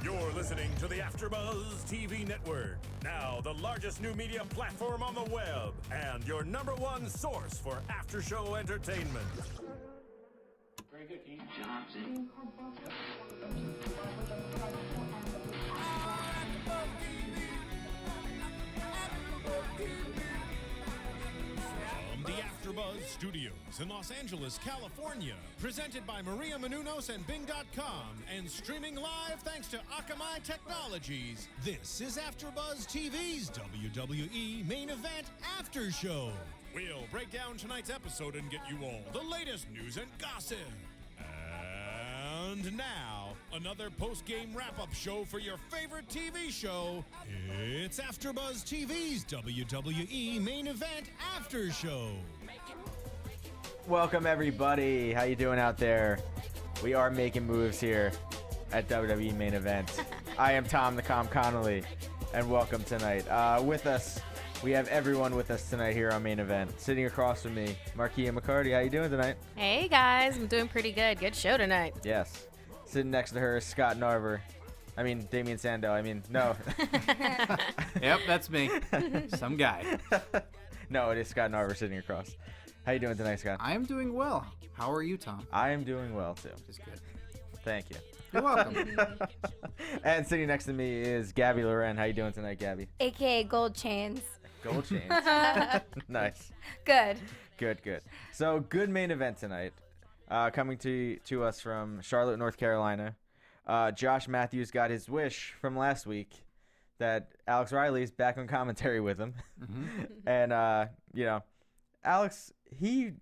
You're listening to the AfterBuzz TV network, now the largest new media platform on the web, and your #1 source for after-show entertainment. Very good, Keith. From the AfterBuzz Studios in Los Angeles, California, presented by Maria Menounos and Bing.com, and streaming live thanks to Akamai Technologies, this is AfterBuzz TV's WWE Main Event After Show. We'll break down tonight's episode and get you all the latest news and gossip. And now, another post-game wrap-up show for your favorite TV show. It's AfterBuzz TV's WWE Main Event After Show. Welcome, everybody. How you doing out there? We are making moves here at WWE Main Event. I am Tom Connolly, and welcome tonight. With us, we have everyone with us tonight here on Main Event. Sitting across from me, Marquia McCarty. How you doing tonight? Hey, guys. I'm doing pretty good. Good show tonight. Yes. Sitting next to her, Scott Narver. Damian Sandow. No. Yep, that's me. Some guy. No, it is Scott Narver sitting across. How you doing tonight, Scott? I am doing well. How are you, Tom? I am doing well, too. Just good. Thank you. You're welcome. And sitting next to me is Gabrielle Loren. How you doing tonight, Gabby? AKA Gold Chains. Gold chains. Nice. Good. Good. So, good main event tonight. Coming to us from Charlotte, North Carolina. Josh Matthews got his wish from last week that Alex Riley's back on commentary with him. Mm-hmm. And, Alex, he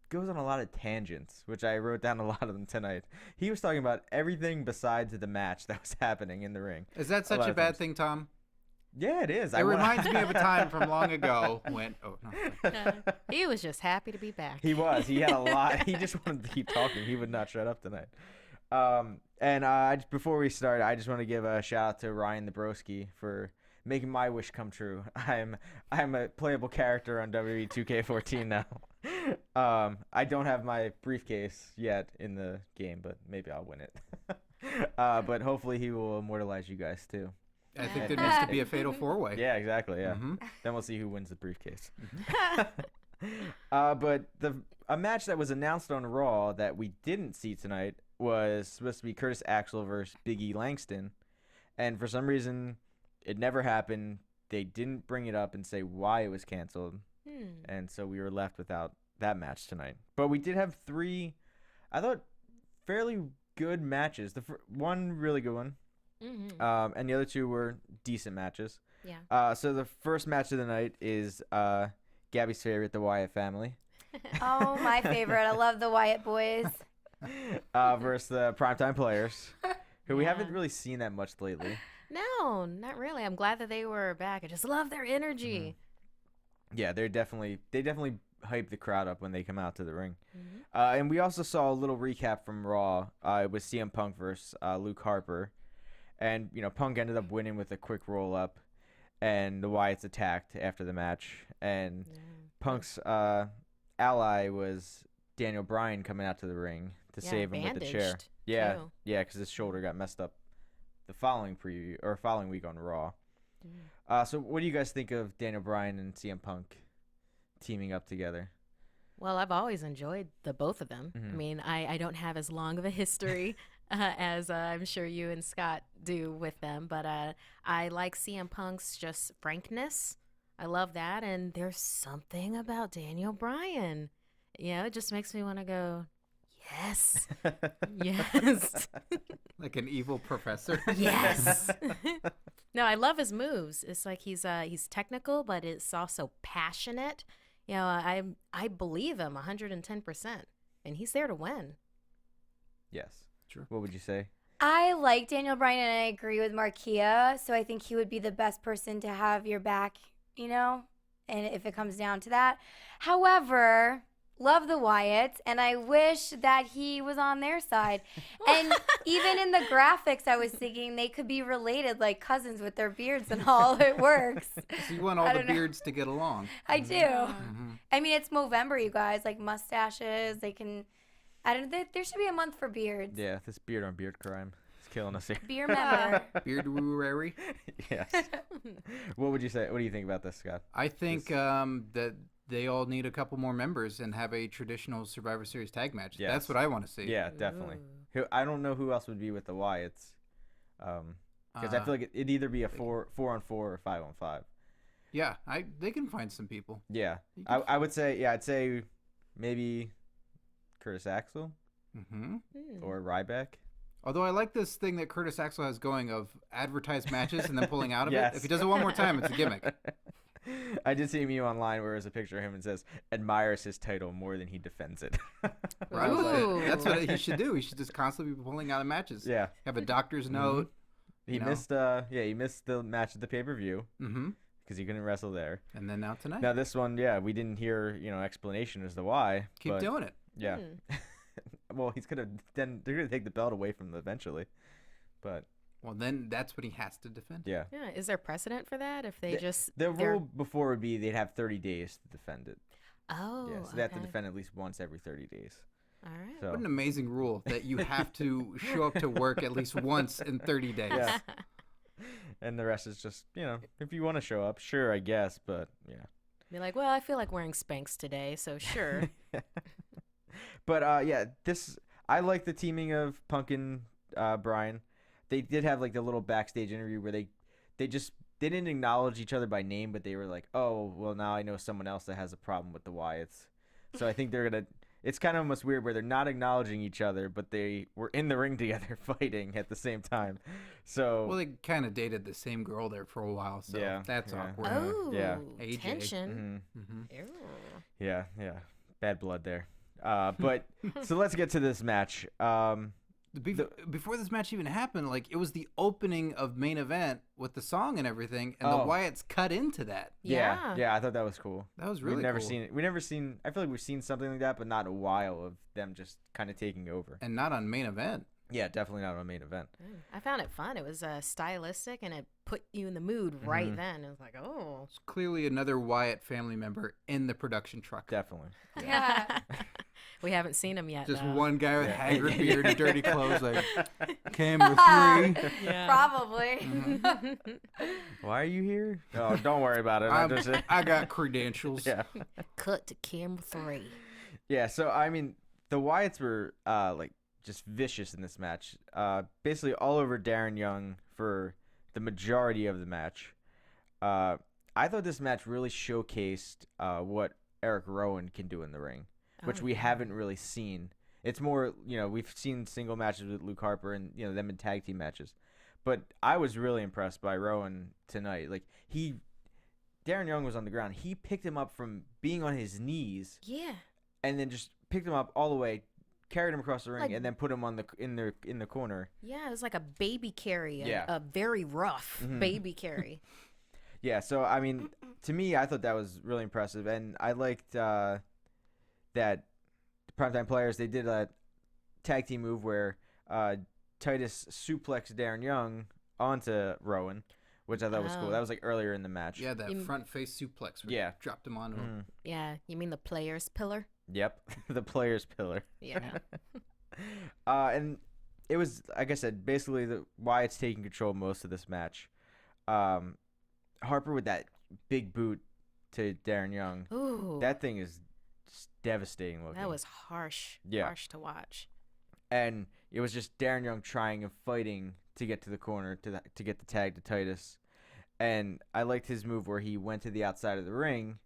goes on a lot of tangents, which I wrote down a lot of them tonight. He was talking about everything besides the match that was happening in the ring. Is that such a bad thing, Tom? Yeah, it is. It reminds me of a time from long ago when... Oh, no. He was just happy to be back. He was. He had a lot. He just wanted to keep talking. He would not shut up tonight. Before we start, I just want to give a shout out to Ryan the Broski for making my wish come true. I'm a playable character on WWE 2K14 now. I don't have my briefcase yet in the game, but maybe I'll win it. But hopefully he will immortalize you guys too. I think there needs to be a fatal four-way. Yeah, exactly. Yeah. Mm-hmm. Then we'll see who wins the briefcase. Mm-hmm. But a match that was announced on Raw that we didn't see tonight was supposed to be Curtis Axel versus Big E Langston, and for some reason, it never happened. They didn't bring it up and say why it was canceled, and so we were left without that match tonight. But we did have three, I thought, fairly good matches. One really good one. Mm-hmm. And the other two were decent matches. Yeah. So the first match of the night is Gabby's favorite, the Wyatt family. Oh, my favorite. I love the Wyatt boys. Versus the Primetime Players, who we haven't really seen that much lately. No, not really. I'm glad that they were back. I just love their energy. Mm-hmm. Yeah, they definitely hype the crowd up when they come out to the ring. Mm-hmm. And we also saw a little recap from Raw. It was CM Punk versus Luke Harper. And, Punk ended up winning with a quick roll-up, and the Wyatts attacked after the match. And Punk's ally was Daniel Bryan coming out to the ring to save him with the chair. Yeah, because his shoulder got messed up the following week on Raw. So what do you guys think of Daniel Bryan and CM Punk teaming up together? Well, I've always enjoyed the both of them. Mm-hmm. I don't have as long of a history as I'm sure you and Scott do with them, but I like CM Punk's just frankness. I love that, and there's something about Daniel Bryan. It just makes me want to go, yes, yes. Like an evil professor? Yes. No, I love his moves. It's like he's technical, but it's also passionate. I believe him 110%, and he's there to win. Yes. Sure. What would you say? I like Daniel Bryan, and I agree with Marquia, so I think he would be the best person to have your back, and if it comes down to that. However, love the Wyatts, and I wish that he was on their side. And even in the graphics, I was thinking they could be related, like cousins with their beards and all. It works. So you want all the beards to get along. I do. Mm-hmm. It's Movember, you guys. Like mustaches, they can. There should be a month for beards. Yeah, this beard on beard crime. It's killing us here. Beer member. Beardurary. Yes. What would you say? What do you think about this, Scott? I think that they all need a couple more members and have a traditional Survivor Series tag match. Yes. That's what I want to see. Yeah, definitely. I don't know who else would be with the Wyatts. Because I feel like it'd either be a 4-on-4 or 5-on-5. Yeah, they can find some people. Yeah. I would say, I'd say maybe Curtis Axel or Ryback. Although I like this thing that Curtis Axel has going of advertised matches and then pulling out of Yes. it. If he does it one more time, it's a gimmick. I did see a meme online where there's a picture of him and says, admires his title more than he defends it. Right? Ooh. That's what he should do. He should just constantly be pulling out of matches. Yeah. Have a doctor's note. He missed the match at the pay-per-view because he couldn't wrestle there. And then now tonight. Now this one, we didn't hear, explanation as to why. Keep doing it. Yeah. Well, they're going to take the belt away from him eventually. But Well, then that's what he has to defend. yeah. Yeah. Is there precedent for that? If they just The they're- rule before would be they'd have 30 days to defend it. Oh. Yeah, so they have to okay. defend at least once every 30 days. All right. So What an amazing rule that you have to show up to work at least once in 30 days. Yeah. And the rest is just, if you want to show up, sure, I guess, but yeah. Be like, well, I feel like wearing Spanx today, so sure. But I like the teaming of Punk and Brian. They did have like the little backstage interview where they didn't acknowledge each other by name, but they were like, oh, well, now I know someone else that has a problem with the Wyatts. So I think it's kind of almost weird where they're not acknowledging each other, but they were in the ring together fighting at the same time. So Well, they kind of dated the same girl there for a while, so Yeah, that's yeah. awkward. Oh. Yeah. AJ. Tension. mhm. Ew. Yeah, bad blood there. But so let's get to this match. Before this match even happened, like it was the opening of main event with the song and everything, and the Oh. Wyatts cut into that. Yeah, I thought that was cool. That was really We've never cool. seen it. I feel like we've seen something like that, but not in a while of them just kind of taking over. And not on main event. Yeah, definitely not on a main event. I found it fun. It was stylistic, and it put you in the mood right then. It was like, oh. It's clearly another Wyatt family member in the production truck. Definitely. Yeah. We haven't seen him yet. Just though. one guy with Yeah. haggard beard and dirty clothes, like camera 3. Yeah. Probably. Why are you here? Oh, don't worry about it. I got credentials. Yeah. Cut to camera 3. Yeah, so I mean, the Wyatts were just vicious in this match. Basically all over Darren Young for the majority of the match. I thought this match really showcased what Eric Rowan can do in the ring, which we haven't really seen. It's more, we've seen single matches with Luke Harper and, them in tag team matches. But I was really impressed by Rowan tonight. Like, Darren Young was on the ground. He picked him up from being on his knees Yeah. and then just picked him up all the way, carried him across the ring, Like- and then put him in the corner. Yeah, it was like a baby carry, Yeah. a very rough baby carry. Yeah, so I mean, to me, I thought that was really impressive, and I liked that the Primetime Players, they did a tag team move where Titus suplexed Darren Young onto Rowan, which I thought was cool. Oh. That was like earlier in the match. Yeah, that front face suplex. Where Yeah. you dropped him onto him. Yeah, you mean the player's pillar? Yep, the Players Pillar. Yeah. And it was, like I said, basically the Wyatt's taking control most of this match. Harper with that big boot to Darren Young. Ooh. That thing is just devastating looking. That was harsh. Yeah. Harsh to watch. And it was just Darren Young trying and fighting to get to the corner to get the tag to Titus. And I liked his move where he went to the outside of the ring,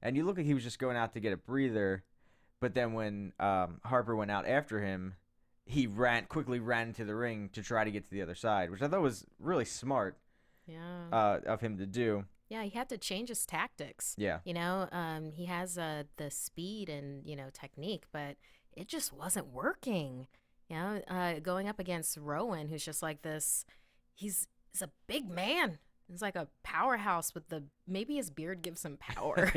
and you look like he was just going out to get a breather. But then when Harper went out after him, he quickly ran into the ring to try to get to the other side, which I thought was really smart Yeah. of him to do. Yeah, he had to change his tactics. Yeah. He has the speed and, technique, but it just wasn't working. Going up against Rowan, who's just like this, he's a big man. He's like a powerhouse with maybe his beard gives him power.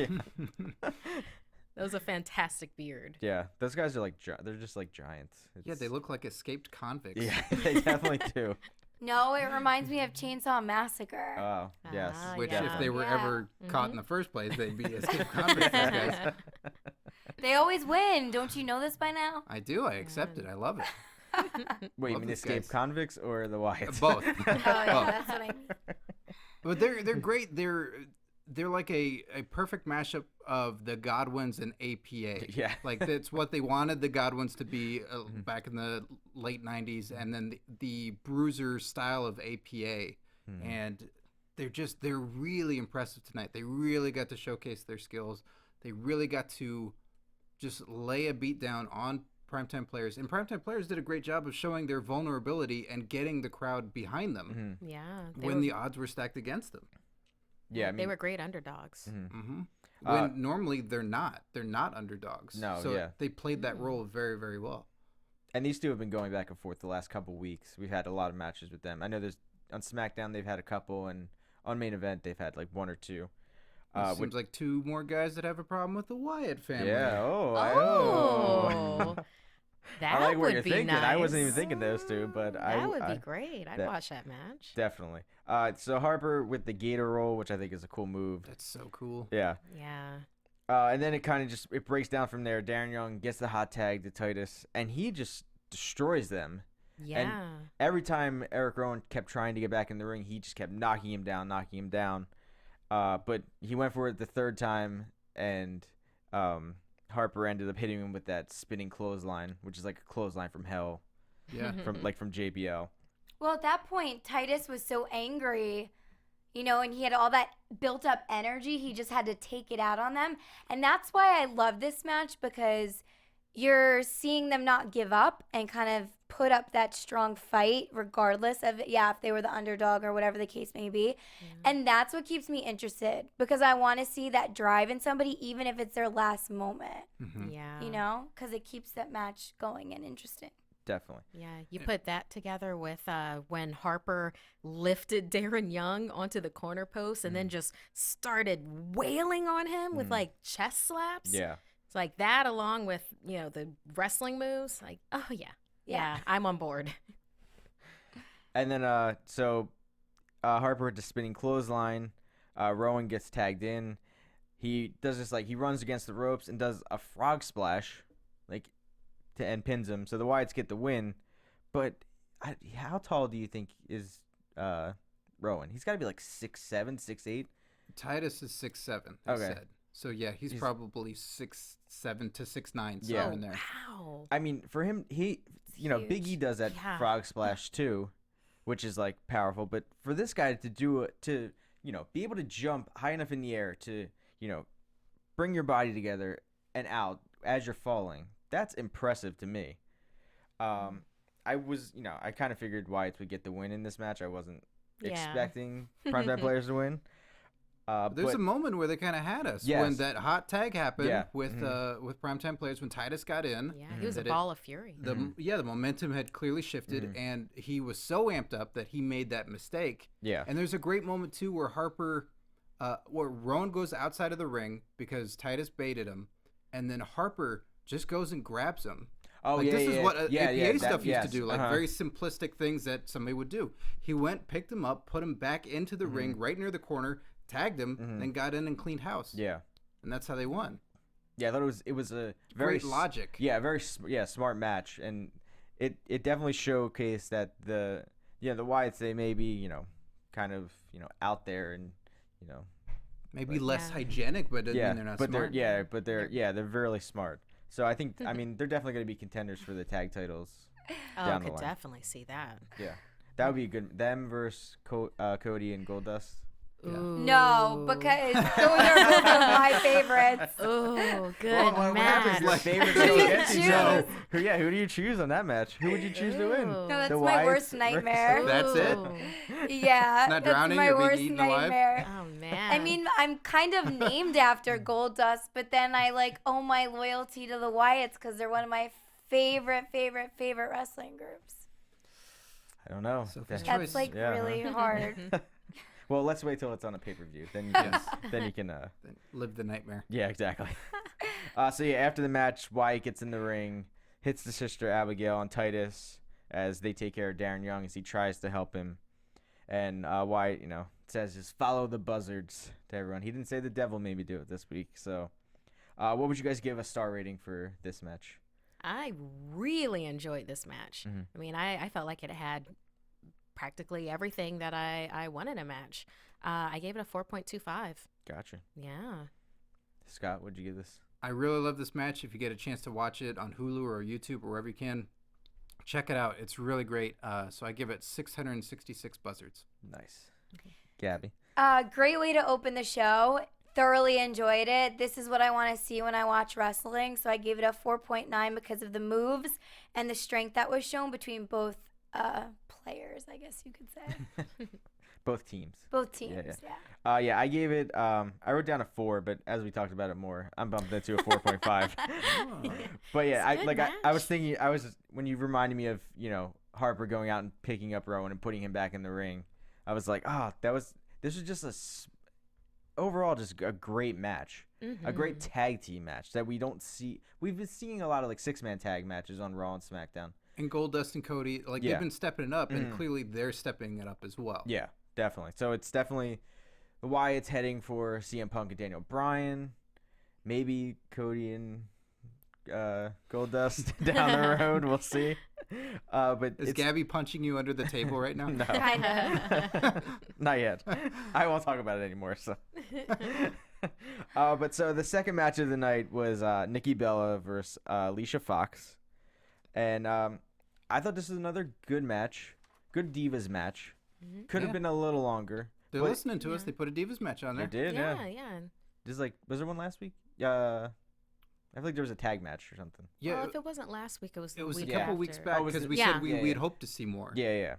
That was a fantastic beard. Yeah, those guys are they're just like giants. Yeah, they look like escaped convicts. Yeah, they definitely do. No, it reminds me of Chainsaw Massacre. Oh, yes. Ah, Which, yeah. if they were Yeah. ever caught in the first place, they'd be escaped convicts. Those guys. They always win. Don't you know this by now? I do. I accept it. I love it. Wait, you Love mean these escaped guys. convicts or the Wyatts? Both. Oh yeah, that's what I mean. But they're great. They're like a perfect mashup of the Godwins and APA. Yeah. Like that's what they wanted the Godwins to be back in the late 90s, and then the Bruiser style of APA. And they're really impressive tonight. They really got to showcase their skills. They really got to just lay a beat down on Primetime Players. And Primetime Players did a great job of showing their vulnerability and getting the crowd behind them Yeah. when the odds were stacked against them. Yeah, I mean, they were great underdogs. When normally they're not underdogs. No, so yeah. they played that role very, very well. and these two have been going back and forth the last couple weeks. We've had a lot of matches with them. I know there's on SmackDown they've had a couple, and on Main Event they've had like one or two. Seems like two more guys that have a problem with the Wyatt family. Yeah. Oh. That I like what would you're be thinking. nice. I wasn't even thinking those two, but That would I be great. I'd that- watch that match. definitely. So Harper with the Gator roll, which I think is a cool move. That's so cool. Yeah. Yeah. And then it kind of just it breaks down from there. Darren Young gets the hot tag to Titus, and he just destroys them. Yeah. Every time Eric Rowan kept trying to get back in the ring, he just kept knocking him down. But he went for it the third time, and Harper ended up hitting him with that spinning clothesline, which is like a clothesline from hell, Yeah. from JBL. Well, at that point, Titus was so angry, and he had all that built up energy. He just had to take it out on them. And that's why I love this match, because you're seeing them not give up and kind of put up that strong fight regardless of, if they were the underdog or whatever the case may be. And that's what keeps me interested, because I want to see that drive in somebody, even if it's their last moment, Yeah. because it keeps that match going and interesting. Definitely. Yeah, you put that together with when Harper lifted Darren Young onto the corner post and then just started wailing on him with like chest slaps. Yeah. It's like that, along with the wrestling moves. Like, oh yeah, I'm on board. And then Harper with the spinning clothesline. Rowan gets tagged in. He does this he runs against the ropes and does a frog splash, and pins him. So the Wyatts get the win. But how tall do you think is Rowan? He's got to be like 6'7", 6'8". Titus is 6'7", they Okay. said. So yeah, he's probably 6'7" to 6'9", somewhere Yeah. in there. Wow. I mean, for him, Big E does that Yeah. frog splash too, which is powerful. But for this guy to do it, to be able to jump high enough in the air to bring your body together and out as you're falling, that's impressive to me. I was, I kind of figured Wyatt would get the win in this match. I wasn't expecting Primetime Players to win. There's a moment where they kind of had us when that hot tag happened with Primetime Players, when Titus got in. Yeah, he was a ball of fury. The momentum had clearly shifted, and he was so amped up that he made that mistake. Yeah. And there's a great moment too where where Rowan goes outside of the ring because Titus baited him, and then Harper just goes and grabs him. Oh, This is what APA stuff used yes, to do, very simplistic things that somebody would do. He went, picked him up, put him back into the ring right near the corner, tagged him, then got in and cleaned house. Yeah. And that's how they won. Yeah, I thought it was a very Great logic. Yeah, smart match, and it definitely showcased that the Wyatts, they may be kind of out there and maybe less hygienic, but doesn't mean they're not smart. They're really smart. So I think they're definitely going to be contenders for the tag titles. Oh, down the could line. definitely see that. Yeah, that would be good. Them versus Cody and Goldust. Yeah. No, because those are both of my favorites. Oh, good What match. happens? Your favorites Who go do you against each choose? other. Who do you choose on that match? Who would you choose to win? Ooh. No, that's The my Wyatts worst versus- nightmare. That's it? Yeah, Not that's drowning my or being worst eaten alive? nightmare. Oh man. I mean, I'm kind of named after Goldust, but then I owe my loyalty to the Wyatts because they're one of my favorite wrestling groups. I don't know. Sophie's That's choice. really hard. Well, let's wait till it's on a pay-per-view. Then you can. Then you can. Then live the nightmare. Yeah, exactly. So after the match, Wyatt gets in the ring, hits the sister Abigail on Titus as they take care of Darren Young as he tries to help him, and Wyatt, says just follow the buzzards to everyone. He didn't say the devil made me do it this week. So, what would you guys give a star rating for this match? I really enjoyed this match. I mean, I felt like it had practically everything that I wanted in a match. I gave it a 4.25. Gotcha. Yeah. Scott, what'd you give this? I really love this match. If you get a chance to watch it on Hulu or YouTube or wherever you can, check it out. It's really great. So I give it 666 buzzards. Nice. Gabby? Great way to open the show. Thoroughly enjoyed it. This is what I want to see when I watch wrestling. So I gave it a 4.9 because of the moves and the strength that was shown between both players, I guess you could say. Both teams. Both teams, yeah. Yeah, I gave it, I wrote down a 4, but as we talked about it more, I'm bumped it to a 4.5. But yeah, I was thinking, when you reminded me of, Harper going out and picking up Rowan and putting him back in the ring, I was like, this was just overall just a great match. A great tag team match that we don't see. We've been seeing a lot of like 6-man tag matches on Raw and SmackDown. And Goldust and Cody, they've been stepping it up, and clearly they're stepping it up as well. Yeah, definitely. So it's definitely the Wyatts heading for CM Punk and Daniel Bryan, maybe Cody and Goldust down the road. We'll see. But is Gabby punching you under the table right now? No, kind of. Not yet. I won't talk about it anymore. So, but so the second match of the night was Nikki Bella versus Alicia Fox, and I thought this was another good match, good Divas match. Could have been a little longer. They're listening to us. They put a Divas match on there. They did, yeah. Just was there one last week? I feel like there was a tag match or something. Yeah. Well, if it wasn't last week, it was the week a couple after. weeks back because we said we had hoped to see more. Yeah.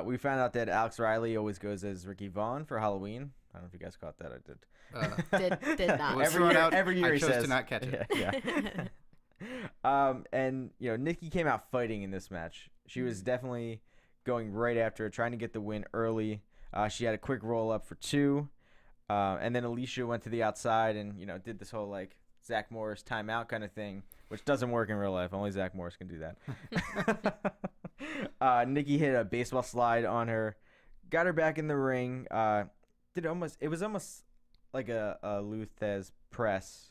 We found out that Alex Riley always goes as Ricky Vaughn for Halloween. I don't know if you guys caught that. I did. Did not. Every year I he chose says to not catch it. Yeah. And Nikki came out fighting in this match. She was definitely going right after it, trying to get the win early. She had a quick roll up for 2, and then Alicia went to the outside and did this whole like Zach Morris timeout kind of thing, which doesn't work in real life. Only Zach Morris can do that. Nikki hit a baseball slide on her, got her back in the ring. It was almost like a Luthez press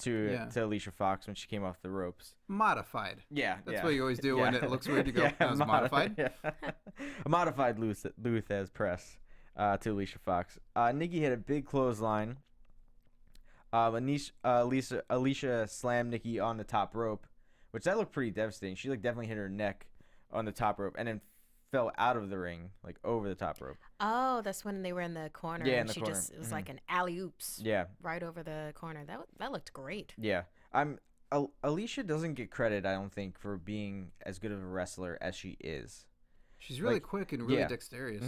to Alicia Fox when she came off the ropes. Modified. Yeah. That's what you always do when it looks weird to go. That was modified. Yeah. A modified Luthez press to Alicia Fox. Nikki hit a big clothesline. Alicia slammed Nikki on the top rope, which that looked pretty devastating. She definitely hit her neck on the top rope and then fell out of the ring, over the top rope. Oh, that's when they were in the corner. Yeah, and in the corner. It was like an alley-oops. Yeah. Right over the corner. That looked great. Yeah. Alicia doesn't get credit, I don't think, for being as good of a wrestler as she is. She's really quick and really dexterous.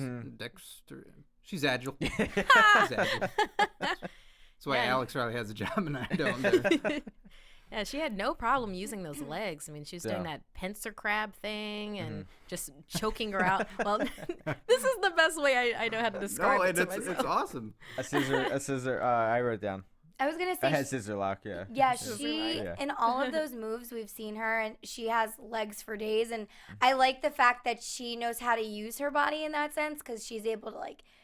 She's agile. She's agile. That's why Alex Riley has a job and I don't. Yeah, she had no problem using those legs. I mean, she was doing that pincer crab thing and just choking her out. Well, this is the best way I know how to describe it to myself. It's awesome. A scissor. I wrote it down. I was gonna say I had scissor lock. Yeah. Yeah, she in all of those moves we've seen her, and she has legs for days. And I like the fact that she knows how to use her body in that sense because she's able to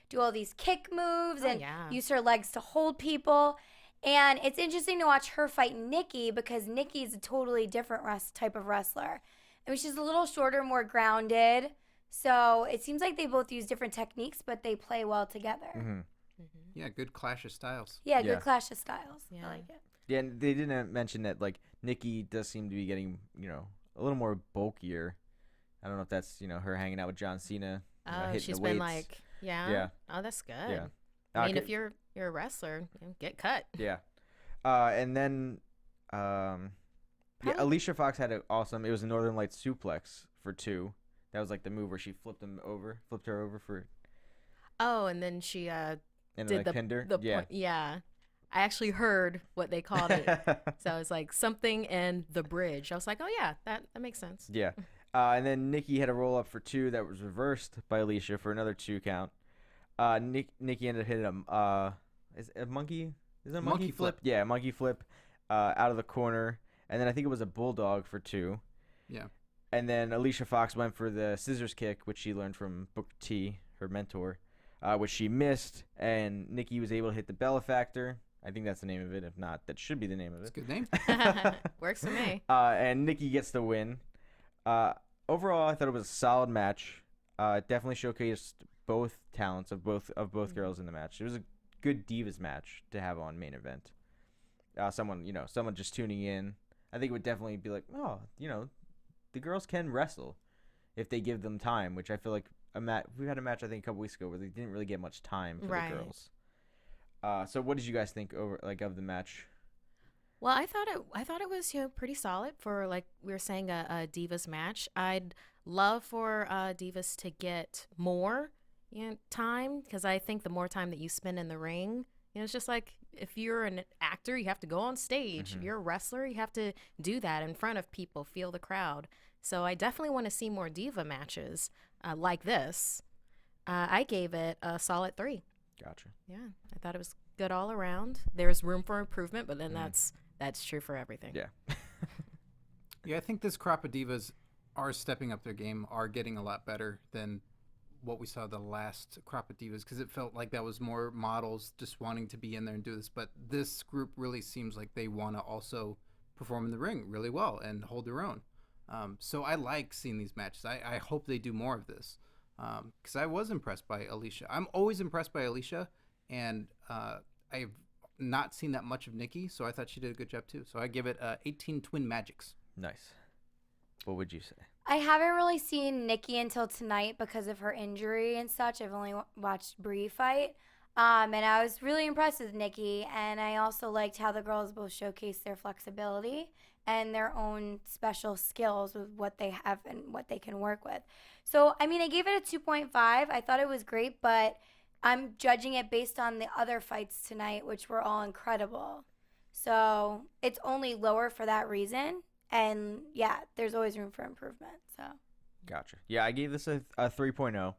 do all these kick moves and use her legs to hold people. And it's interesting to watch her fight Nikki because Nikki's a totally different type of wrestler. I mean, she's a little shorter, more grounded. So it seems like they both use different techniques, but they play well together. Yeah, good clash of styles. Yeah, good clash of styles. Yeah. I like it. Yeah, and they didn't mention that Nikki does seem to be getting a little more bulkier. I don't know if that's her hanging out with John Cena. Hitting she's the been weights. Yeah. Oh, that's good. Yeah. I mean, if you're a wrestler, get cut. Yeah. And then Alicia Fox had it was a Northern Lights suplex for 2. That was the move where she flipped her over for. Oh, and then she and did pinned her. point. Yeah. I actually heard what they called it. So it was something in the bridge. I was like, oh yeah, that makes sense. Yeah. And then Nikki had a roll up for 2 that was reversed by Alicia for another 2 count. Nikki ended up hitting is it a monkey? Is it a monkey flip? Yeah, a monkey flip out of the corner. And then I think it was a bulldog for 2. Yeah. And then Alicia Fox went for the scissors kick, which she learned from Booker T, her mentor, which she missed. And Nikki was able to hit the Bella Factor, I think that's the name of it. If not, that should be the name of It's it. a good name. Works for me. And Nikki gets the win. Overall, I thought it was a solid match. It definitely showcased both talents of both girls in the match. It was a good Divas match to have on main event. Someone just tuning in, I think it would definitely be like, oh, the girls can wrestle if they give them time, which I feel like we had a match I think a couple weeks ago where they didn't really get much time for the girls. So what did you guys think of the match? Well, I thought it was pretty solid for, like we were saying, a Divas match. I'd love for Divas to get more time, because I think the more time that you spend in the ring, it's just like if you're an actor, you have to go on stage. If you're a wrestler, you have to do that in front of people, feel the crowd. So I definitely want to see more diva matches like this. I gave it a solid 3. Gotcha. Yeah, I thought it was good all around. There's room for improvement, but then that's true for everything. Yeah. Yeah, I think this crop of divas are stepping up their game, are getting a lot better than what we saw the last crop of divas, because it felt like that was more models just wanting to be in there and do this. But this group really seems like they want to also perform in the ring really well and hold their own. So I like seeing these matches. I hope they do more of this, because I was impressed by Alicia. I'm always impressed by Alicia, and I've not seen that much of Nikki, so I thought she did a good job too. So I give it 18 Twin Magics. Nice. What would you say? I haven't really seen Nikki until tonight because of her injury and such. I've only watched Bree fight. And I was really impressed with Nikki. And I also liked how the girls both showcased their flexibility and their own special skills with what they have and what they can work with. So, I mean, I gave it a 2.5. I thought it was great, but I'm judging it based on the other fights tonight, which were all incredible. So it's only lower for that reason. And, yeah, there's always room for improvement. So. Gotcha. Yeah, I gave this a 3.0.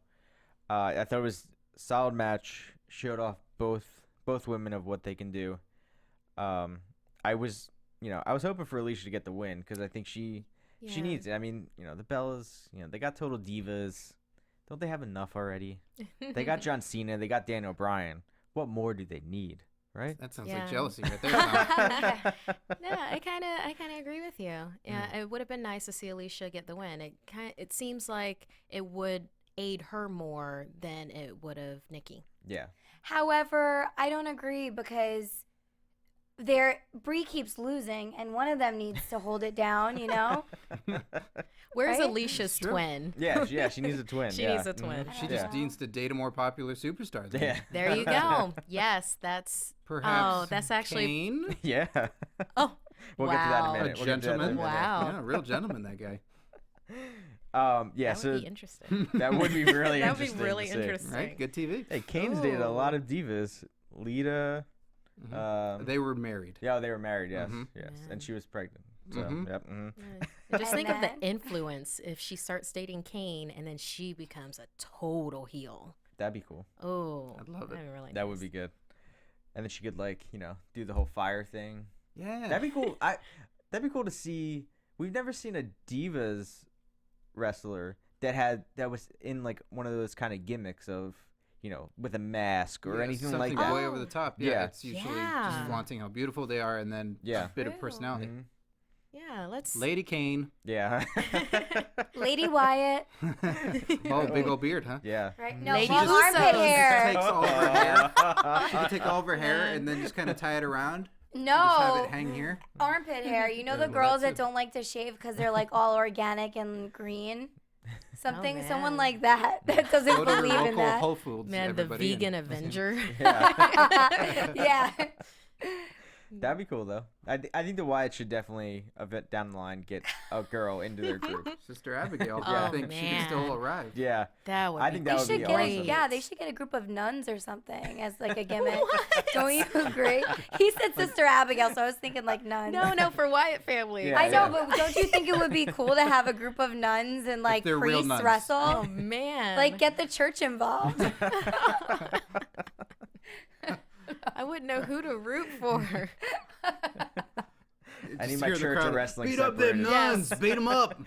I thought it was a solid match. Showed off both women of what they can do. I was hoping for Alicia to get the win because I think she needs it. I mean, the Bellas, they got Total Divas. Don't they have enough already? They got John Cena. They got Daniel Bryan. What more do they need? Right? That sounds like jealousy right there. Tom. No, I kind of agree with you. Yeah, it would have been nice to see Alicia get the win. It seems like it would aid her more than it would have Nikki. Yeah. However, I don't agree because Bree keeps losing, and one of them needs to hold it down. Where's Right? Alicia's twin? Yeah, she needs a twin. She needs a twin. She just needs to date a more popular superstar. Then. Yeah. There you go. Yes, that's. Perhaps. Oh, that's actually. Kane? Yeah. Oh, We'll get to that in a wow. minute. A gentleman. Wow. Yeah, a real gentleman, that guy. Yeah. That would be interesting. That would be really That would be interesting. really to see. interesting. Right? Good TV. Hey, Kane's dated a Ooh. lot of divas. Lita. They were married. Yeah, they were married. Yes, Mhm. yes, Man. and she was pregnant. So, Mhm. yep. Mhm. And just And think of the then- influence if she starts dating Kane and then she becomes a total heel. That'd be cool. Oh, I'd love it. that'd be really That would nice. be good. And then she could do the whole fire thing. Yeah. That'd be cool. That'd be cool to see. We've never seen a divas wrestler that was in like one of those kind of gimmicks of with a mask or Yeah, anything like something that. way over the top. Yeah, Yeah. it's usually Yeah. just flaunting how beautiful they are and then Yeah. a bit of True. personality. Mhm. Yeah, let's. Lady Kane. Yeah. Lady Wyatt. Oh, big old beard, huh? Yeah. Right? No, Lady long Usos. armpit hair. Takes all of her hair. She could take all of her hair and then just kind of tie it around. Just have No. it hang here. Armpit hair. You know Yeah, the well, girls that that don't like to shave because they're like all organic and green? Someone man. like that doesn't Go to your believe in local that. Whole Foods. Man, the everybody, and- vegan Avenger. Yeah. Yeah. That'd be cool though. I think the Wyatt should definitely a bit down the line get a girl into their group. Sister Abigail. Oh, I think she can still man. arrive. Yeah. That would I be think They that would should be get awesome. yeah, they should get a group of nuns or something as like a gimmick. Don't you agree? He said Sister Abigail, so I was thinking like nuns. No, for Wyatt family. Yeah, I know, yeah. but don't you think it would be cool to have a group of nuns and like they're real priests nuns. wrestle? Oh man. Like get the church involved. I wouldn't know who to root for. I need Just my hear the church crowd, and wrestling Beat up them separated. nuns. Yes. Beat them up.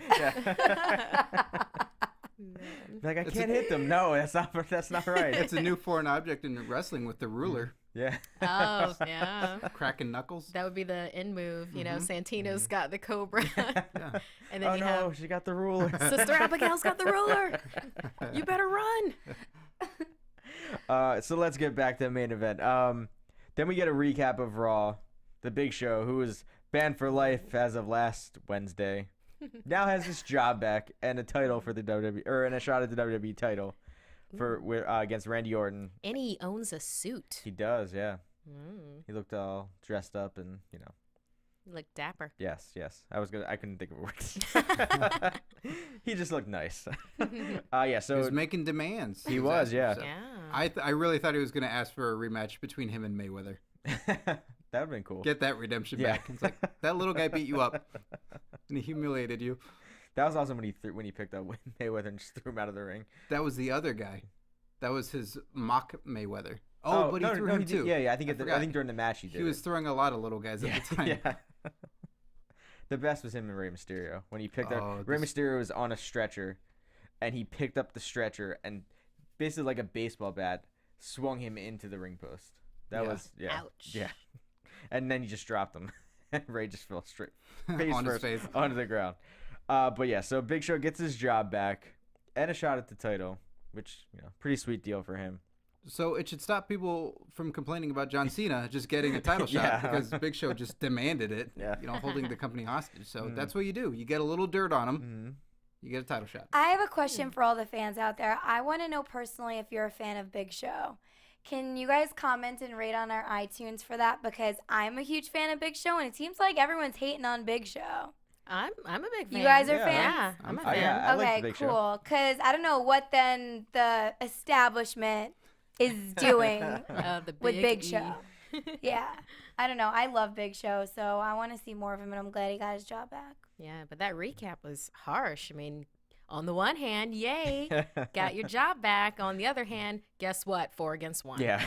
Like I can't hit them. No, that's not right. It's a new foreign object in wrestling with the ruler. Yeah. Oh, yeah. Cracking knuckles. That would be the end move. You know, Santino's got the Cobra. Yeah. And then Oh you no, have she got the ruler. Sister Abigail's got the ruler. You better run. So let's get back to the main event. Then we get a recap of Raw. The Big Show, who was banned for life as of last Wednesday, now has his job back and a title for the WWE, and a shot at the WWE title for against Randy Orton. And he owns a suit. He does, yeah. Mm. He looked all dressed up and You look dapper. Yes. I couldn't think of words. He just looked nice. Yeah. So He was making demands. He was, yeah. So. Yeah. I really thought he was going to ask for a rematch between him and Mayweather. that would've been cool. Get that redemption Yeah. back. It's like, that little guy beat you up and he humiliated you. That was awesome when he picked up Mayweather and just threw him out of the ring. That was the other guy. That was his mock Mayweather. Oh, but he threw him he too. did. Yeah. I think forgot. during the match he did. He was throwing a lot of little guys at the time. Yeah. The best was him and Rey Mysterio when he picked up. Rey Mysterio was on a stretcher, and he picked up the stretcher and basically like a baseball bat swung him into the ring post. That was Ouch. Yeah. And then he just dropped him, and Rey just fell straight face On his first face. onto the ground. But yeah, so Big Show gets his job back and a shot at the title, which pretty sweet deal for him. So it should stop people from complaining about John Cena just getting a title shot Yeah. because Big Show just demanded it, Yeah. holding the company hostage. So that's what you do. You get a little dirt on him, Mm-hmm. you get a title shot. I have a question for all the fans out there. I want to know personally if you're a fan of Big Show. Can you guys comment and rate on our iTunes for that? Because I'm a huge fan of Big Show, and it seems like everyone's hating on Big Show. I'm a big fan. You guys are Yeah. fans? Yeah, I'm a Oh, fan. yeah. I like Okay, the Big Show. cool. Because I don't know what then the establishment is doing The with Big E. Show. Yeah. I don't know. I love Big Show, so I want to see more of him, and I'm glad he got his job back. Yeah, but that recap was harsh. I mean, on the one hand, yay, got your job back. On the other hand, guess what? 4 against 1. Yeah.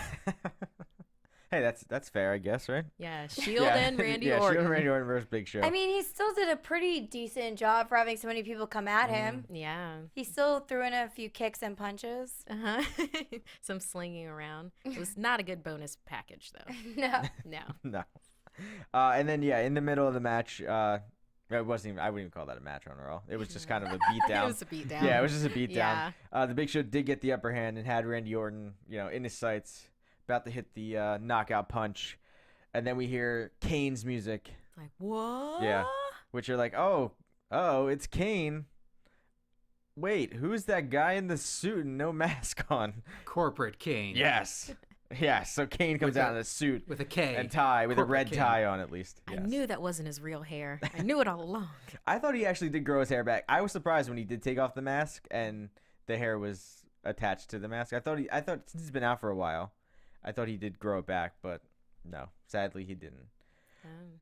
Hey, that's fair, I guess, right? Yeah, Shield and Randy yeah, Orton. Shield and Randy Orton versus Big Show. I mean, he still did a pretty decent job for having so many people come at him. Yeah. He still threw in a few kicks and punches. Uh-huh. Some slinging around. It was not a good bonus package, though. No. No. No. And then in the middle of the match, it wasn't even. I wouldn't even call that a match on Raw. It was just kind of a beatdown. It was a beatdown. Yeah, it was just a beatdown. Yeah. The Big Show did get the upper hand and had Randy Orton, in his sights, about to hit the knockout punch, and then we hear Kane's music. Like, what? Yeah, which you're like, oh, it's Kane. Wait, who's that guy in the suit and no mask on? Corporate Kane. Yes. Yeah, so Kane comes With out a- in a suit With a K. and tie, with a Corporate red Kane. tie on at least. I Yes. knew that wasn't his real hair. I knew it all along. I thought he actually did grow his hair back. I was surprised when he did take off the mask and the hair was attached to the mask. I thought since he's been out for a while, I thought he did grow it back, but no, sadly he didn't.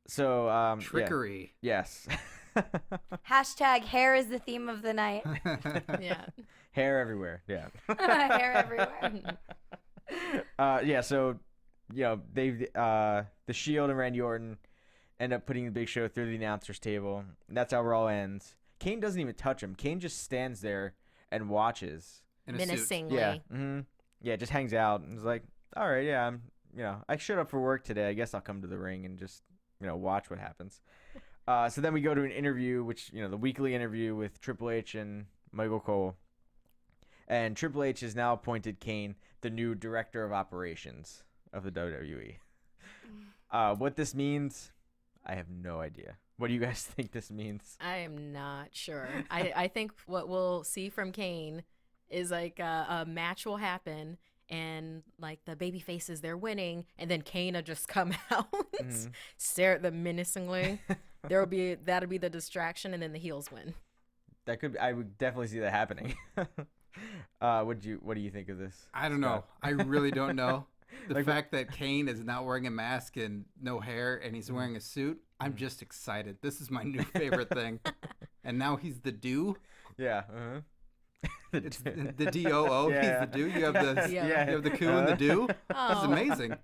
So yeah. Trickery. Yes. Hashtag hair is the theme of the night. Yeah. Hair everywhere. Yeah. Hair everywhere. Yeah, so they the Shield and Randy Orton end up putting the Big Show through the announcer's table. And that's how Raw ends. Kane doesn't even touch him. Kane just stands there and watches. In a suit. Menacingly. Yeah. Mm-hmm. Yeah, just hangs out and is like, all right, yeah, I showed up for work today. I guess I'll come to the ring and just watch what happens. So then we go to an interview, which the weekly interview with Triple H and Michael Cole. And Triple H has now appointed Kane the new director of operations of the WWE. What this means, I have no idea. What do you guys think this means? I am not sure. I think what we'll see from Kane is like a match will happen and like the baby faces, they're winning, and then Kane will just come out, stare at them menacingly. That'll be the distraction, and then the heels win. I would definitely see that happening. What do you think of this? I don't know. I really don't know. The Like, fact that Kane is not wearing a mask and no hair and he's wearing a suit, I'm just excited. This is my new favorite thing. And now he's the do. Yeah. Uh-huh. It's the DOO. Yeah. He's the do. You have the Yeah. you have the coup and the do. That's Oh. amazing.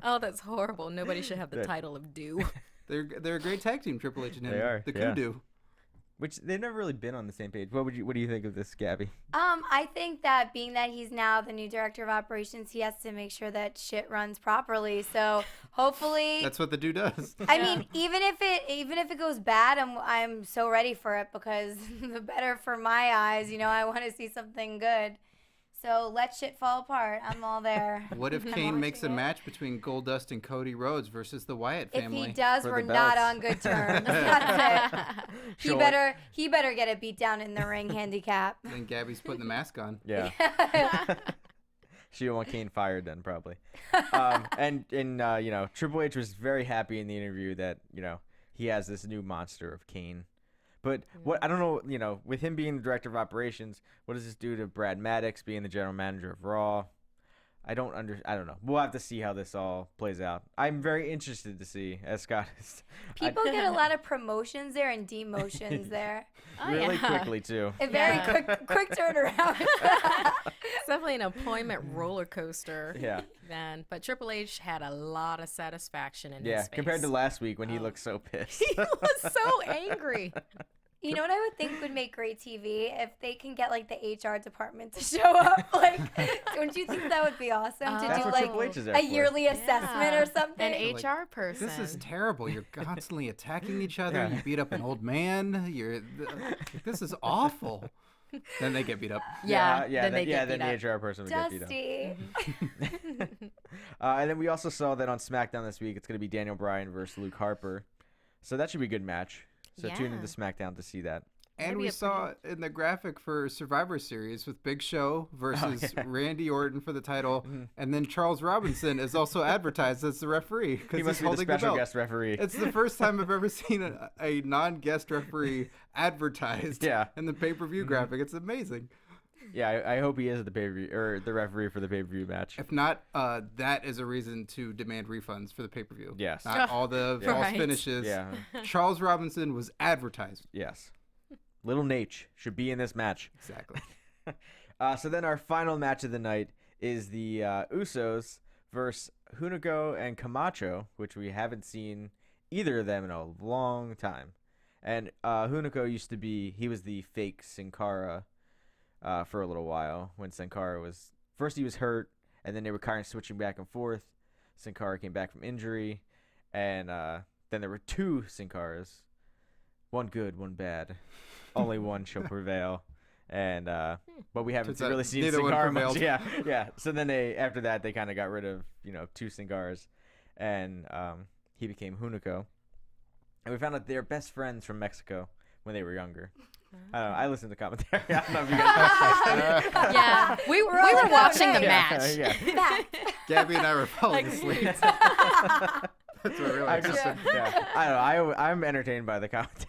Oh, that's horrible. Nobody should have the title of do. They're a great tag team, Triple H and him. They are, The coup yeah. do. which they've never really been on the same page. What do you think of this, Gabby? I think that being that he's now the new director of operations, he has to make sure that shit runs properly. So hopefully, That's what the dude does. I mean, even if it goes bad, I'm so ready for it because the better for my eyes. I want to see something good. So let shit fall apart. I'm all there. What if I'm Kane makes a watching it. match between Goldust and Cody Rhodes versus the Wyatt If family? he does, for we're the not belts. on good terms. That's it. Sure. He better get a beat down in the ring handicap. Then Gabby's putting the mask on. Yeah. She don't want Kane fired then, probably. And Triple H was very happy in the interview that, he has this new monster of Kane. But I don't know, with him being the director of operations, what does this do to Brad Maddox being the general manager of Raw? I don't know. We'll have to see how this all plays out. I'm very interested to see, as Scott is. People get a lot of promotions there and demotions there. Really quickly, too. A very quick turnaround. It's definitely an appointment roller coaster. Yeah. Man, but Triple H had a lot of satisfaction in his Yeah, face. compared to last week when he looked so pissed. He was so angry. You know what I would think would make great TV if they can get like the HR department to show up. Like, don't you think that would be awesome to That's do what like Triple H is there a for. yearly assessment or something? An HR person. This is terrible. You're constantly attacking each other. Yeah. You beat up an old man. This is awful. Then they get beat up. Yeah, then they get beat the up. HR person would get beat up. Dusty. And then we also saw that on SmackDown this week, it's going to be Daniel Bryan versus Luke Harper. So that should be a good match. So tune Yeah. into SmackDown to see that. And Maybe we a saw in the graphic for Survivor Series with Big Show versus Randy Orton for the title, and then Charles Robinson is also advertised as the referee He because must he's be the holding the special belt. guest referee. It's the first time I've ever seen a non-guest referee advertised Yeah. in the pay-per-view graphic. It's amazing. Yeah, I hope he is the pay-per-view or the referee for the pay-per-view match. If not, that is a reason to demand refunds for the pay-per-view. Yes. Not all the false Right. finishes. Yeah. Charles Robinson was advertised. Yes. Little Nate should be in this match. Exactly. So then our final match of the night is the Usos versus Hunico and Camacho, which we haven't seen either of them in a long time. And Hunico he was the fake Sin Cara for a little while when Sin Cara was, first he was hurt, and then they were kind of switching back and forth. Sin Cara came back from injury, and then there were two Sin Caras. One good, one bad. Only one shall prevail. And but we haven't Turns out really seen neither Sin one Cara much. prevailed. Yeah. So then after that they kind of got rid of two Sin Caras, and he became Hunico. And we found out they're best friends from Mexico when they were younger. I don't know. I listened to commentary. I don't know if you guys. Yeah, we were like, watching the okay. match. Yeah. Gabby and I were falling asleep. That's what really I just, happened. I don't know. I'm entertained by the commentary.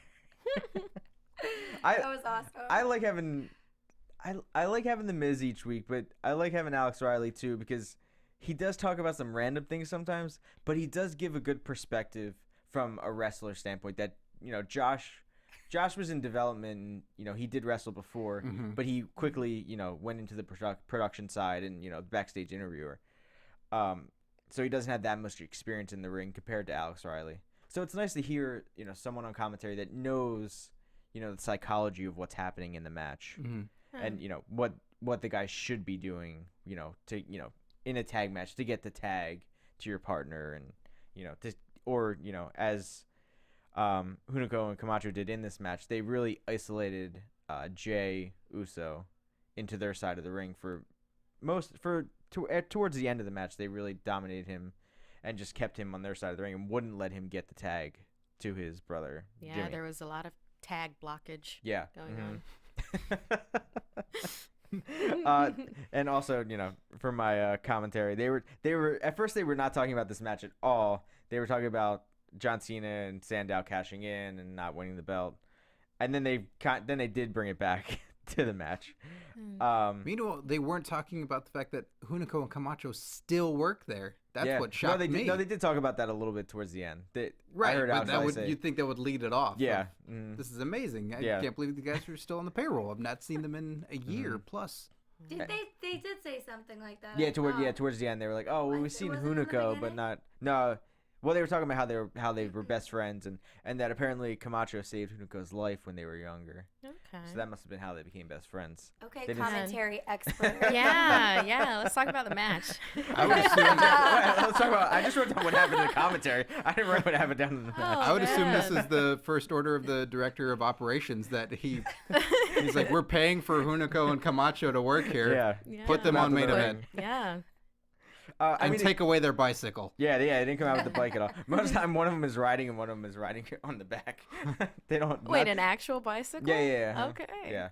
That was awesome. I like having the Miz each week, but I like having Alex Riley too because he does talk about some random things sometimes, but he does give a good perspective from a wrestler standpoint. That Josh was in development. And, he did wrestle before, but he quickly went into the production side and backstage interviewer. So he doesn't have that much experience in the ring compared to Alex Riley. So it's nice to hear someone on commentary that knows the psychology of what's happening in the match, and what the guy should be doing, to in a tag match to get the tag to your partner, and as Hunico and Camacho did in this match, they really isolated Jay Uso into their side of the ring towards the end of the match. They really dominated him and just kept him on their side of the ring and wouldn't let him get the tag to his brother. Yeah, Jimmy. there was a lot of tag blockage Yeah. going on. And also, for my commentary, they were at first they were not talking about this match at all. They were talking about John Cena and Sandow cashing in and not winning the belt, and then they did bring it back to the match. Meanwhile, they weren't talking about the fact that Hunico and Camacho still work there. That's what shocked me. No, they did talk about that a little bit towards the end. I Right, heard but Alex Riley say, you'd think that would lead it off. Yeah. This is amazing. I Yeah. can't believe the guys are still on the payroll. I've not seen them in a year plus. They did say something like that. Yeah, towards the end they were like, "Oh, well, What? we've seen Was it in the Hunico, but beginning? not no." Well, they were talking about how they were best friends, and that apparently Camacho saved Hunico's life when they were younger. Okay. So that must have been how they became best friends. Okay, They just- commentary expert. yeah. Let's talk about the match. I would assume Let's talk about. I just wrote down what happened in the commentary. I didn't write what happened down in the match. I would assume this man. is the first order of the director of operations that he's like, we're paying for Hunico and Camacho to work here. Yeah. Put them Not on the main ring. event Yeah. and I mean, take away their bicycle. yeah, they didn't come out with the bike at all. Most of the time, one of them is riding and one of them is riding on the back. They don't. Wait, not- an actual bicycle? Yeah. Okay. Yeah.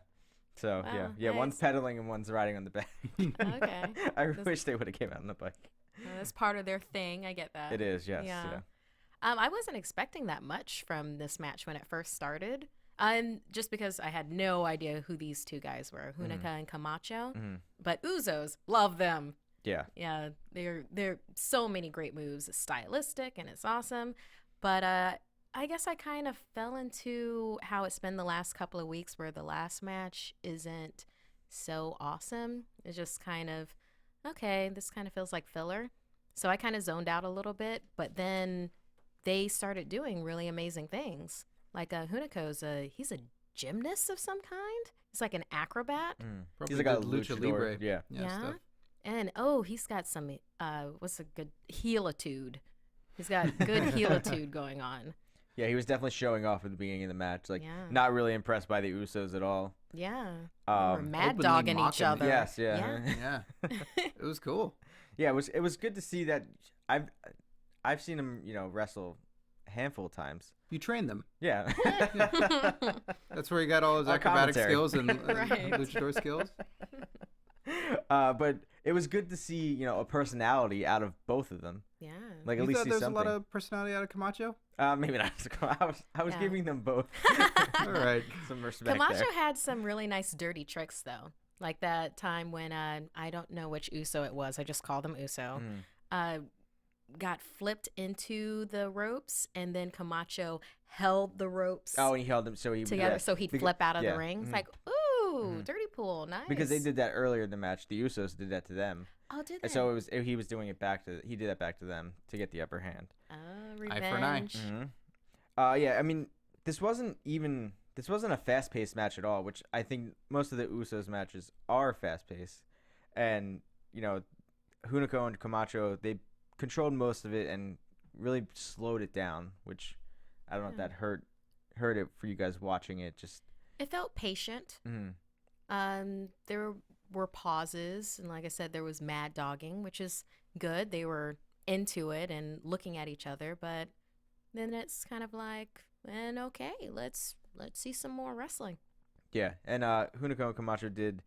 So Wow, yeah, one's nice. pedaling and one's riding on the back. Okay. I wish they would have came out on the bike. Well, that's part of their thing. I get that. It is, yes. Yeah. Yeah. I wasn't expecting that much from this match when it first started. Just because I had no idea who these two guys were, Hunico and Camacho. Mhm. But Usos, love them. Yeah. Yeah, they're so many great moves. It's stylistic and it's awesome. But I guess I kind of fell into how it's been the last couple of weeks where the last match isn't so awesome. It's just kind of, okay, this kind of feels like filler. So I kind of zoned out a little bit, but then they started doing really amazing things. Like Hunico's he's a gymnast of some kind. He's like an acrobat. Probably He's like a did lucha luchador. libre. Yeah. Stuff. And he's got some what's a good heelitude. He's got good heelitude going on. Yeah, he was definitely showing off at the beginning of the match. Like, Yeah. not really impressed by the Usos at all. Yeah. We're mad openly dogging each mocking other. Yes, yeah. Yeah, it was cool. Yeah, it was good to see that. I've seen him, wrestle a handful of times. You trained them. Yeah. That's where he got all his Our acrobatic commentary. skills and Right. luchador skills. But it was good to see, a personality out of both of them. Yeah. Like You at least thought see there was something. a lot of personality out of Camacho? Maybe not. I was Yeah. giving them both All right. some respect Camacho there. had some really nice dirty tricks though. Like that time when I don't know which Uso it was. I just called him Uso. Got flipped into the ropes, and then Camacho held the ropes Oh, and he held them so he together yeah, so he'd beca- flip out of yeah, the ring. It's mhm. like, ooh, dirty pool, nice. Because they did that earlier in the match. The Usos did that to them. Oh, did they? And so he was doing it he did that back to them to get the upper hand. Revenge. Eye for an eye. Yeah, I mean, this wasn't a fast-paced match at all, which I think most of the Usos matches are fast-paced. And, Hunico and Camacho, they controlled most of it and really slowed it down, which I don't know if that hurt it for you guys watching it. Just It felt patient. mhm. There were pauses, and like I said, there was mad dogging, which is good. They were into it and looking at each other, but then it's kind of like, okay, let's see some more wrestling. Yeah, and Hunico and Camacho did,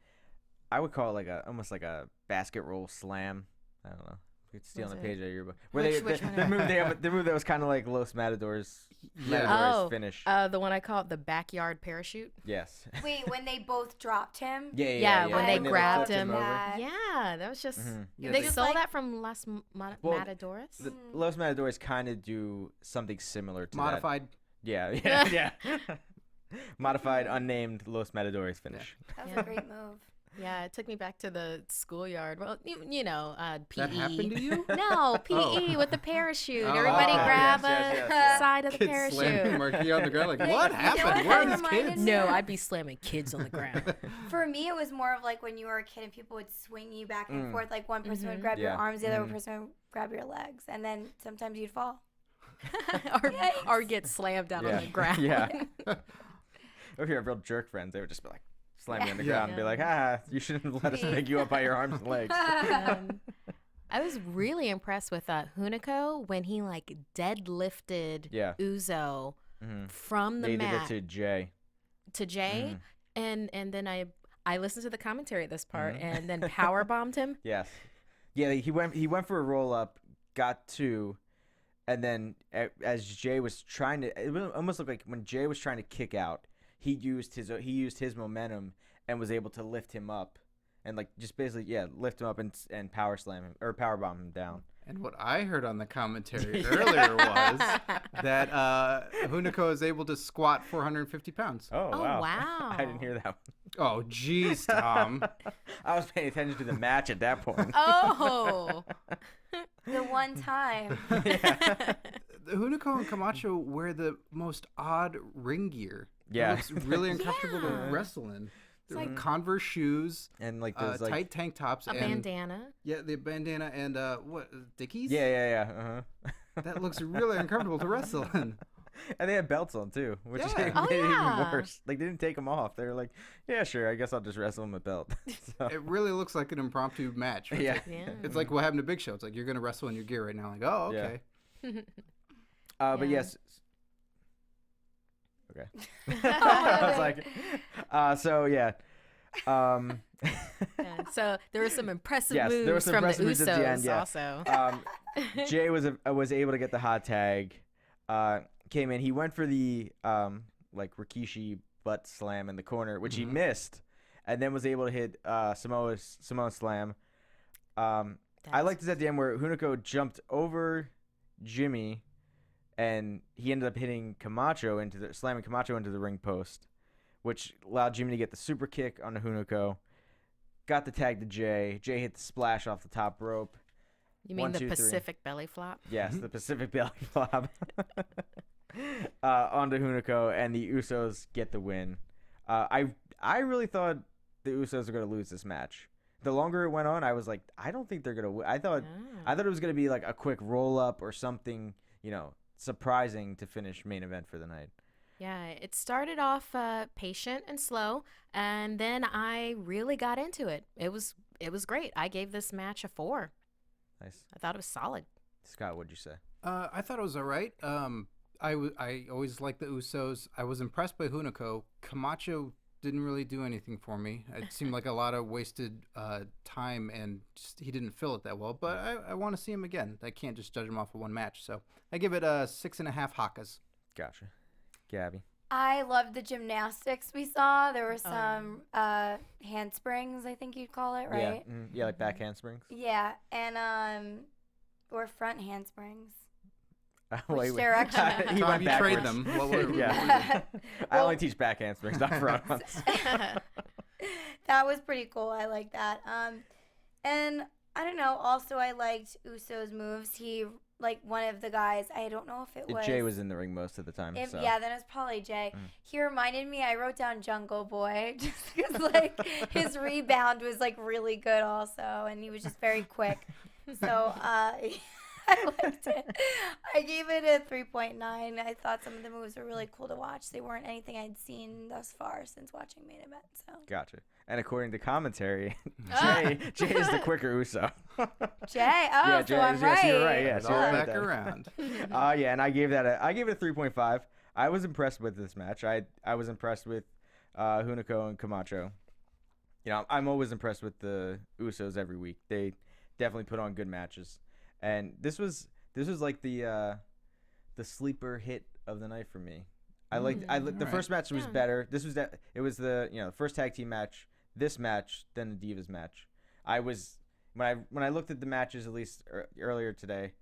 I would call it almost like a basket roll slam. I don't know. It's stealing Was a page it? out of your book. Where Which the one? move that was kind of like Los Matadors. Yeah. Matadors finish. The one I call it the backyard parachute. Yes. Wait, when they both dropped him? Yeah, when they I grabbed loved him. over. that. Yeah, that was just. Yeah, they they- stole like- that from Los Well, Matadores. The Los Matadores kind of do something similar to Modified. that. Yeah. Modified, unnamed Los Matadores finish. That was Yeah. a great move. Yeah, it took me back to the schoolyard. Well, PE. That happened to you? No, PE Oh. with the parachute. Oh, Everybody grab yes, a yes. side of the Kids slamming parachute. Marquis on the ground like, Yeah, what you know happened? what Where are that these reminded kids? me? No, I'd be slamming kids on the ground. For me, it was more of like when you were a kid and people would swing you back and forth. Like one person would Mhm. grab your Yeah. arms, the other person would grab your legs, and then sometimes you'd fall. or get slammed down on the ground. Yeah. Or if you're a real jerk friends, they would just be like, slam you on the Yeah. ground and be like, you shouldn't let us pick you up by your arms and legs. I was really impressed with Hunico when he like deadlifted Yeah. Uzo Mhm. from the They mat did it to Jay. to Jay, Mhm. and then I listened to the commentary at this part, and then power bombed him. Yes. Yeah, he went for a roll up, got two, and then as Jay was trying to, it almost looked like when Jay was trying to kick out, he used his momentum and was able to lift him up, and like just basically lift him up and power slam him or power bomb him down. And what I heard on the commentary earlier was that Hunico is able to squat 450 pounds. Oh, Oh, wow. I didn't hear that. Oh, jeez, Tom. I was paying attention to the match at that point. Oh, The one time. Hunico and Camacho wear the most odd ring gear. Yeah. It looks really uncomfortable to wrestle in. They're like- Converse shoes, And like those like tight tank tops, A and bandana. yeah, the bandana and what Dickies? yeah. Uh-huh. That looks really uncomfortable to wrestle in. And they had belts on too, which Yeah. made it Oh, even yeah. worse. Like they didn't take them off. They were like, "Yeah, sure. I guess I'll just wrestle him with belt." So, It really looks like an impromptu match. It's yeah. like, Yeah. it's like what happened to Big Show. It's like you're gonna wrestle in your gear right now. Like, oh, Yeah. okay. But Yeah. yes. Okay. I was like, so yeah. Yeah. So there were some impressive Yes, there were moves some from the impressive moves at the end, Usos yeah. also. Jay was able to get the hot tag. Came in. He went for the like Rikishi butt slam in the corner, which he missed, and then was able to hit Samoa slam. I liked this at the end where Hunico jumped over Jimmy, and he ended up hitting Camacho slamming Camacho into the ring post, which allowed Jimmy to get the super kick on the Hunico. Got the tag to Jay. Jay hit the splash off the top rope. You mean 1, the 2, 3. Pacific belly flop? Yes, the Pacific belly flop onto Hunico, and the Usos get the win. I really thought the Usos were going to lose this match. The longer it went on, I was like, I don't think they're going to win. I thought it was going to be like a quick roll up or something, surprising to finish main event for the night. Yeah, it started off patient and slow, and then I really got into it. It was great. I gave this match a 4. Nice. I thought it was solid. Scott, what'd you say? I thought it was all right. I always liked the Usos. I was impressed by Hunico. Camacho didn't really do anything for me. It seemed like a lot of wasted time, and just, he didn't fill it that well. But I want to see him again. I can't just judge him off of one match. So I give it 6.5 hakas. Gotcha. Gabby. I loved the gymnastics we saw. There were some handsprings, I think you'd call it, right? Yeah, yeah, like back handsprings. Yeah, and or front handsprings. Wait, Which direction? He Tom, went you trade backwards. them. What Yeah. I only teach back handsprings, not front ones. That was pretty cool. I like that. And I don't know. Also, I liked Uso's moves. He one of the guys. I don't know if it was Jay was in the ring most of the time. So. Yeah, then it was probably Jay. He reminded me. I wrote down Jungle Boy just because his rebound was really good also, and he was just very quick. So I liked it. I gave it a 3.9. I thought some of the moves were really cool to watch. They weren't anything I'd seen thus far since watching Main Event. So Gotcha. And according to commentary, Jay is the quicker Uso. Jay, Yeah, so I'm right. So you're right. Yeah, It's so all you're right back with that. around. Yeah, and I gave it a 3.5. I was impressed with this match. I was impressed with Hunico and Camacho. I'm always impressed with the Usos every week. They definitely put on good matches. And this was like the sleeper hit of the night for me. The first match was better. It was the first tag team match. This match, then the Divas match. When I looked at the matches, at least earlier today,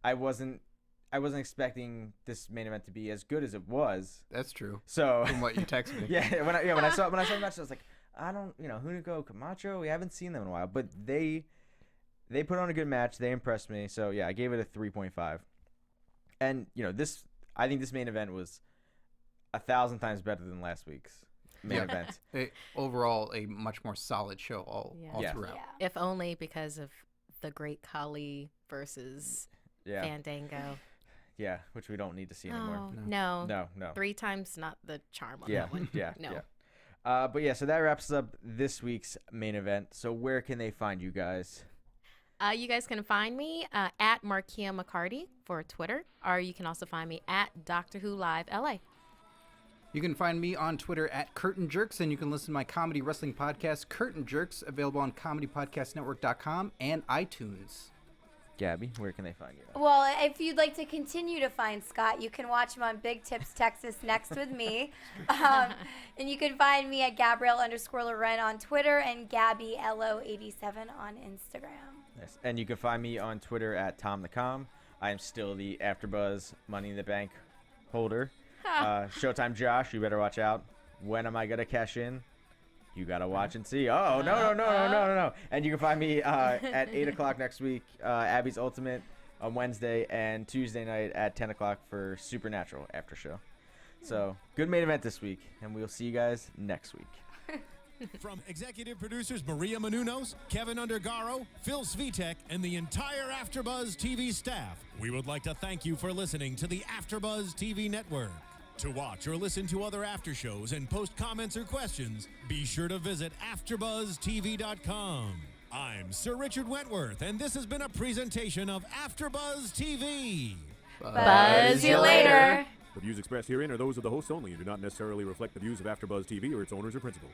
I wasn't expecting this main event to be as good as it was. That's true. So From what you texted me. yeah, when I saw the match, I was like, I don't, Hunico, Camacho, we haven't seen them in a while, but they put on a good match. They impressed me. So yeah, I gave it a 3.5. And I think this main event was 1,000 times better than last week's main event. Overall, a much more solid show all Yeah. throughout. Yeah. If only because of the Great Khali versus Yeah, Fandango. yeah, which we don't need to see anymore. No. No. 3 times not the charm of Yeah, that one. yeah, No. yeah. But yeah, so that wraps up this week's main event. So where can they find you guys? You guys can find me at Markia McCarty for Twitter, or you can also find me at Doctor Who Live LA. You can find me on Twitter at Curtain Jerks, and you can listen to my comedy wrestling podcast, Curtain Jerks, available on comedypodcastnetwork.com and iTunes. Gabby, where can they find you? Well, if you'd like to continue to find Scott, you can watch him on Big Tips Texas Next with me. And you can find me at Gabrielle_Loren on Twitter and GabbyLO87 on Instagram. Nice. And you can find me on Twitter at TomTheCom. I am still the AfterBuzz Money in the Bank holder. Showtime Josh, you better watch out. When am I going to cash in? You gotta watch and see. Oh, no. And you can find me at 8 o'clock next week, Abby's Ultimate on Wednesday, and Tuesday night at 10 o'clock for Supernatural after show. So, good main event this week, and we'll see you guys next week. From executive producers Maria Menounos, Kevin Undergaro, Phil Svitek, and the entire AfterBuzz TV staff, we would like to thank you for listening to the AfterBuzz TV network. To watch or listen to other after shows and post comments or questions, be sure to visit AfterBuzzTV.com. I'm Sir Richard Wentworth, and this has been a presentation of AfterBuzz TV. Buzz you later. The views expressed herein are those of the hosts only and do not necessarily reflect the views of AfterBuzz TV or its owners or principals.